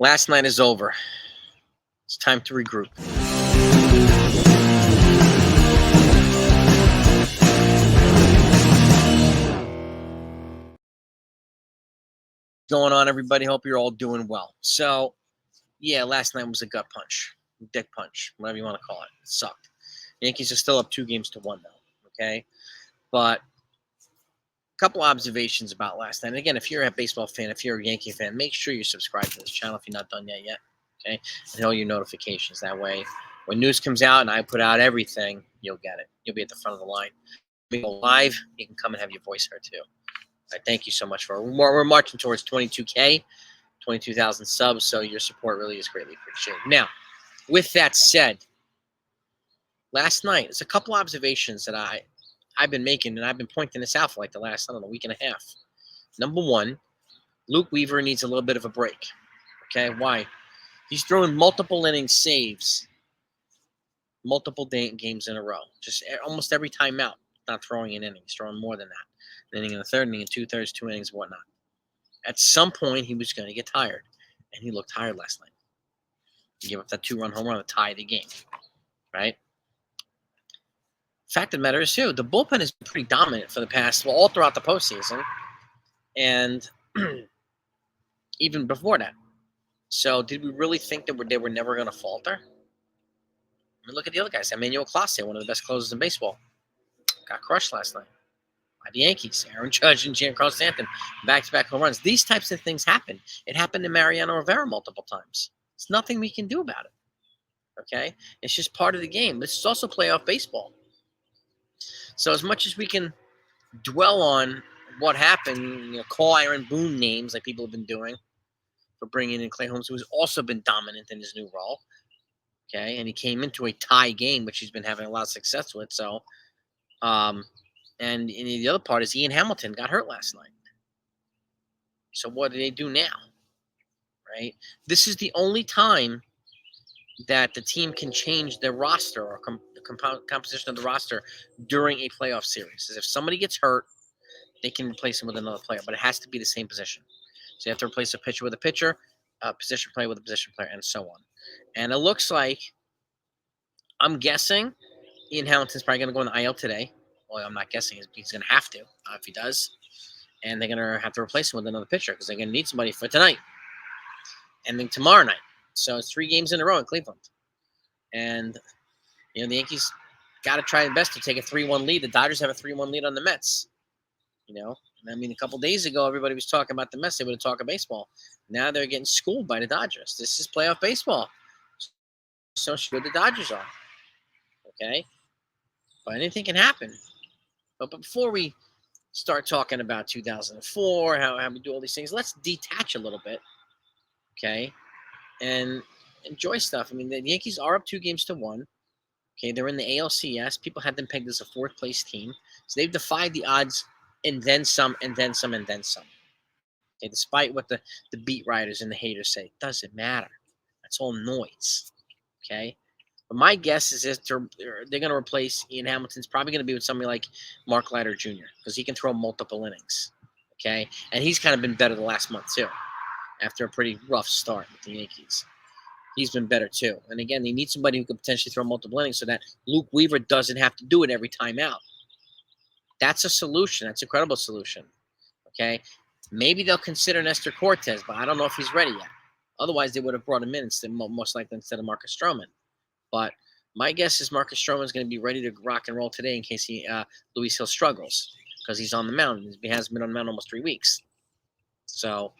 Last night is over. It's time to regroup. What's going on, everybody? Hope you're all doing well. So, yeah, last night was a gut punch, dick punch, whatever you want to call it. It sucked. Yankees are still up 2-1, though. Okay, but a couple observations about last night. And again, if you're a baseball fan, if you're a Yankee fan, make sure you subscribe to this channel if you're not done yet. Okay, and all your notifications. That way, when news comes out and I put out everything, you'll get it. You'll be at the front of the line. We go live. You can come and have your voice heard too. All right, thank you so much for. We're marching towards 22K, 22,000 subs. So your support really is greatly appreciated. Now, with that said, last night, there's a couple observations that I've been making, and I've been pointing this out for like the last, I don't know, week and a half. Number one, Luke Weaver needs a little bit of a break. Okay, why? He's throwing multiple inning saves, multiple games in a row. Just almost every time out, not throwing an inning. He's throwing more than that. An inning in the third, inning in 2/3, 2 innings, and whatnot. At some point, he was going to get tired, and he looked tired last night. He gave up that 2-run home run to tie the game, right? Fact of the matter is, too, the bullpen has been pretty dominant for the past, well, all throughout the postseason, and even before that. So, did we really think that they were never going to falter? I mean, look at the other guys. Emmanuel Clase, one of the best closers in baseball, got crushed last night by the Yankees. Aaron Judge and Giancarlo Stanton, back-to-back home runs. These types of things happen. It happened to Mariano Rivera multiple times. There's nothing we can do about it. Okay? It's just part of the game. This is also playoff baseball. So as much as we can dwell on what happened, call Aaron Boone names like people have been doing for bringing in Clay Holmes, who has also been dominant in his new role. Okay? And he came into a tie game, which he's been having a lot of success with. So, and the other part is Ian Hamilton got hurt last night. So what do they do now? Right? This is the only time that the team can change their roster or the composition of the roster during a playoff series. Is if somebody gets hurt, they can replace him with another player, but it has to be the same position. So you have to replace a pitcher with a pitcher, a position player with a position player, and so on. And it looks like, I'm guessing, Ian Hamilton's probably going to go in the IL today. Well, I'm not guessing. He's going to have to if he does. And they're going to have to replace him with another pitcher because they're going to need somebody for tonight and then tomorrow night. So it's 3 games in a row in Cleveland. And, the Yankees got to try their best to take a 3-1 lead. The Dodgers have a 3-1 lead on the Mets. I mean, a couple days ago, everybody was talking about the Mets. They would have talked baseball. Now they're getting schooled by the Dodgers. This is playoff baseball. So good the Dodgers are. Okay? But anything can happen. But before we start talking about 2004, how we do all these things, let's detach a little bit, okay, and enjoy stuff. I mean, the Yankees are up 2-1. Okay, they're in the ALCS. People had them pegged as a 4th-place team. So they've defied the odds and then some, and then some, and then some. Okay, despite what the beat writers and the haters say, it doesn't matter. That's all noise, okay? But my guess is they're going to replace Ian Hamilton's probably going to be with somebody like Mark Leiter Jr. because he can throw multiple innings, okay? And he's kind of been better the last month too after a pretty rough start with the Yankees. He's been better too. And again, they need somebody who could potentially throw multiple innings so that Luke Weaver doesn't have to do it every time out. That's a solution. That's a credible solution, okay? Maybe they'll consider Nestor Cortez, but I don't know if he's ready yet. Otherwise, they would have brought him in most likely instead of Marcus Stroman. But my guess is Marcus Stroman is going to be ready to rock and roll today in case Luis Hill struggles because he's on the mound. He hasn't been on the mound almost 3 weeks. So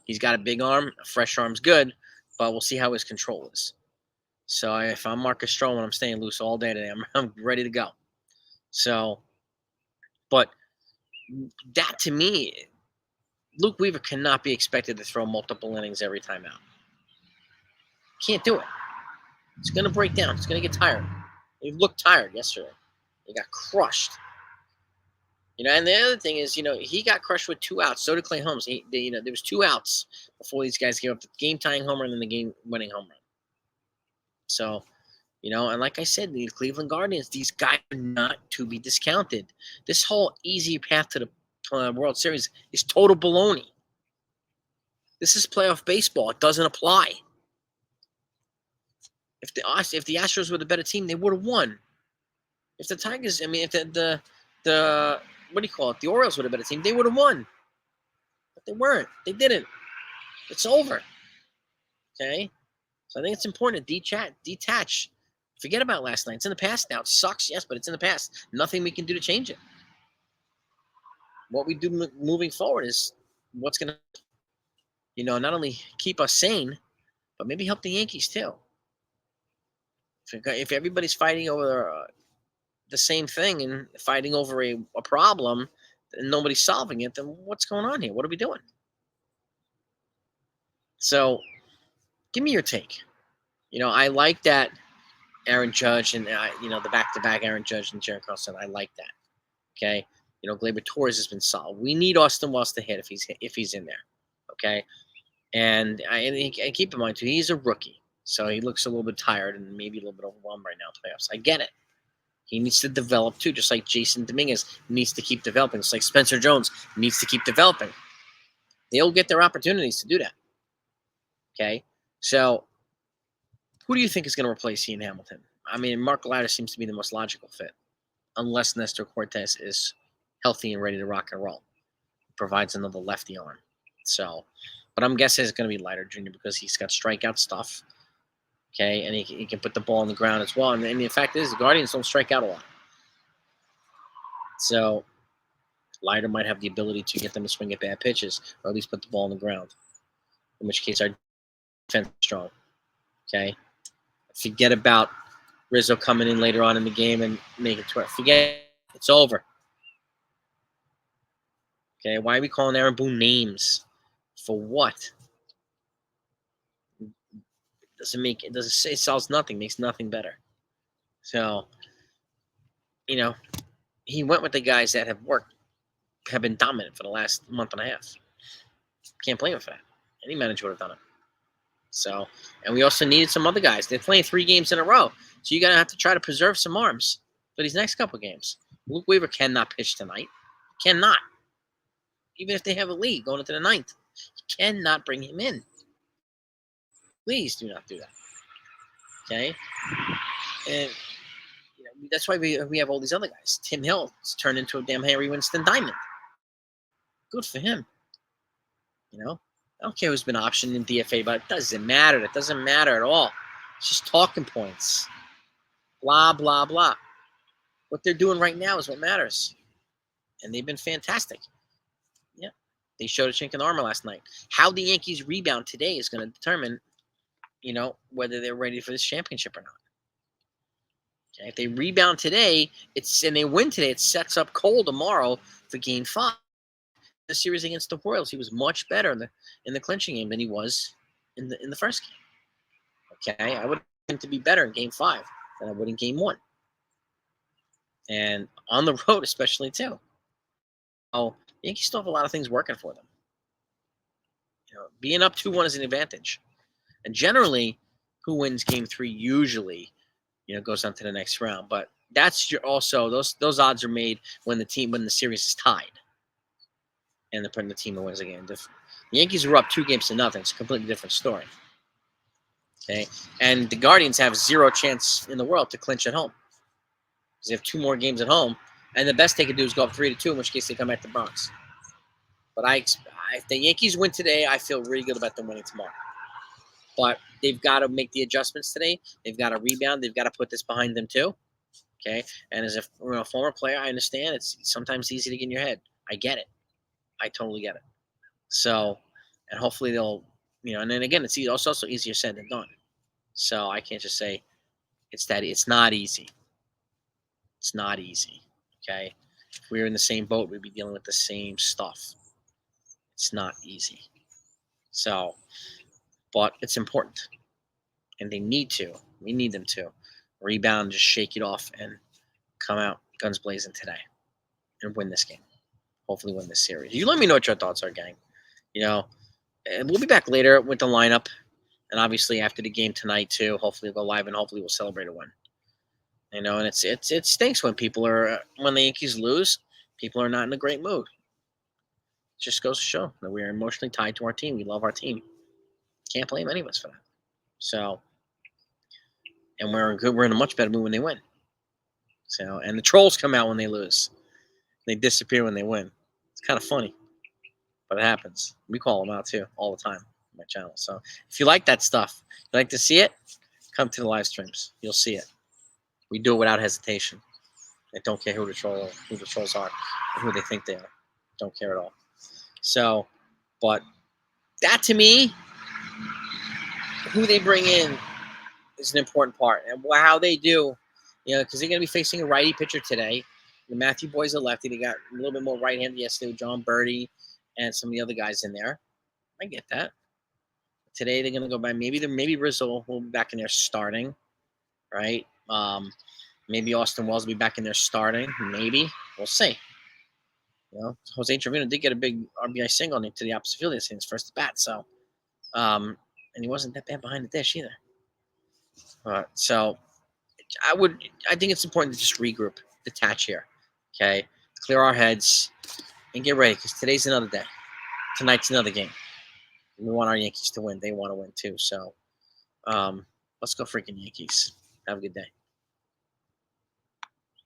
he's got a big arm. A fresh arm's good, but we'll see how his control is. So if I'm Marcus Stroman, I'm staying loose all day today. I'm ready to go. So, but that to me, Luke Weaver cannot be expected to throw multiple innings every time out. Can't do it. It's going to break down. It's going to get tired. He looked tired yesterday. He got crushed. And the other thing is, he got crushed with 2 outs. So did Clay Holmes. There was 2 outs before these guys gave up the game-tying home run and the game-winning home run. So, and like I said, the Cleveland Guardians, these guys are not to be discounted. This whole easy path to the World Series is total baloney. This is playoff baseball. It doesn't apply. If the Astros were the better team, they would have won. If the Tigers, if the what do you call it? The Orioles were the better team, they would have won. But they weren't. They didn't. It's over. Okay? So I think it's important to detach. Forget about last night. It's in the past now. It sucks, yes, but it's in the past. Nothing we can do to change it. What we do moving forward is what's going to, not only keep us sane, but maybe help the Yankees too. If everybody's fighting over the same thing and fighting over a problem and nobody's solving it, then what's going on here? What are we doing? So give me your take. I like that Aaron Judge and, the back-to-back Aaron Judge and Jared Carlson. I like that. Okay? Gleyber Torres has been solid. We need Austin Wells to hit if he's in there. Okay? And keep in mind, too, he's a rookie. So he looks a little bit tired and maybe a little bit overwhelmed right now in playoffs. I get it. He needs to develop, too, just like Jason Dominguez needs to keep developing. Just like Spencer Jones needs to keep developing. They'll get their opportunities to do that. Okay? So who do you think is going to replace Ian Hamilton? Mark Leiter seems to be the most logical fit, unless Nestor Cortez is healthy and ready to rock and roll. Provides another lefty arm. So, but I'm guessing it's going to be Leiter Jr. because he's got strikeout stuff. Okay, and he can put the ball on the ground as well. And the fact is, the Guardians don't strike out a lot. So, Leiter might have the ability to get them to swing at bad pitches, or at least put the ball on the ground. In which case, our defense is strong. Okay, forget about Rizzo coming in later on in the game and making it. Forget it's over. Okay, why are we calling Aaron Boone names? For what? It solves nothing, makes nothing better. So, he went with the guys that have been dominant for the last month and a half. Can't blame him for that. Any manager would have done it. So, and we also needed some other guys. They're playing 3 games in a row. So you're going to have to try to preserve some arms for these next couple games. Luke Weaver cannot pitch tonight. Cannot. Even if they have a lead going into the 9th. You cannot bring him in. Please do not do that. Okay? And that's why we have all these other guys. Tim Hill's turned into a damn Harry Winston Diamond. Good for him. I don't care who's been optioned in DFA, but it doesn't matter. It doesn't matter at all. It's just talking points. Blah, blah, blah. What they're doing right now is what matters. And they've been fantastic. Yeah. They showed a chink in the armor last night. How the Yankees rebound today is going to determine, whether they're ready for this championship or not. Okay? If they rebound today, and they win today, it sets up Cole tomorrow for Game 5. The series against the Royals, he was much better in the clinching game than he was in the first game. Okay, I would want him to be better in Game 5 than I would in Game 1, and on the road especially too. Oh, the Yankees still have a lot of things working for them. Being up 2-1 is an advantage, and generally, who wins Game 3 usually, goes on to the next round. But that's also those odds are made when the series is tied. And they're putting the team that wins again. The Yankees were up 2-0. It's a completely different story. Okay, and the Guardians have 0 chance in the world to clinch at home because they have 2 more games at home, and the best they could do is go up 3-2, in which case they come back to the Bronx. But if the Yankees win today, I feel really good about them winning tomorrow. But they've got to make the adjustments today. They've got to rebound. They've got to put this behind them too. Okay, and as a former player, I understand it's sometimes easy to get in your head. I get it. I totally get it. So, and hopefully they'll, and then again, it's also easier said than done. So I can't just say it's not easy. It's not easy. Okay. If we were in the same boat, we'd be dealing with the same stuff. It's not easy. So, but it's important. And we need them to rebound, just shake it off and come out guns blazing today and win this game. Hopefully win this series. You let me know what your thoughts are, gang. And we'll be back later with the lineup, and obviously after the game tonight too. Hopefully we'll go live and hopefully we'll celebrate a win. And it stinks when the Yankees lose. People are not in a great mood. just goes to show that we are emotionally tied to our team. We love our team. Can't blame any of us for that. So, and we're in a much better mood when they win. So, and the trolls come out when they lose. They disappear when they win. It's kind of funny, but it happens. We call them out too all the time on my channel. So, if you like that stuff, you like to see it, come to the live streams. You'll see it. We do it without hesitation. I don't care who the trolls are, or who they think they are. Don't care at all. So, but that to me, who they bring in is an important part, and how they do, because they're going to be facing a righty pitcher today. The Matthew Boyd's a lefty. They got a little bit more right-handed yesterday with John Birdie and some of the other guys in there. I get that. Today they're going to go by maybe Rizzo will be back in there starting, right? Maybe Austin Wells will be back in there starting. Maybe we'll see. Jose Trevino did get a big RBI single into the opposite field in his first at bat, so and he wasn't that bad behind the dish either. So I think it's important to just regroup, detach here, okay? Clear our heads and get ready, because today's another day. Tonight's another game. We want our Yankees to win. They want to win too. So let's go freaking Yankees. Have a good day.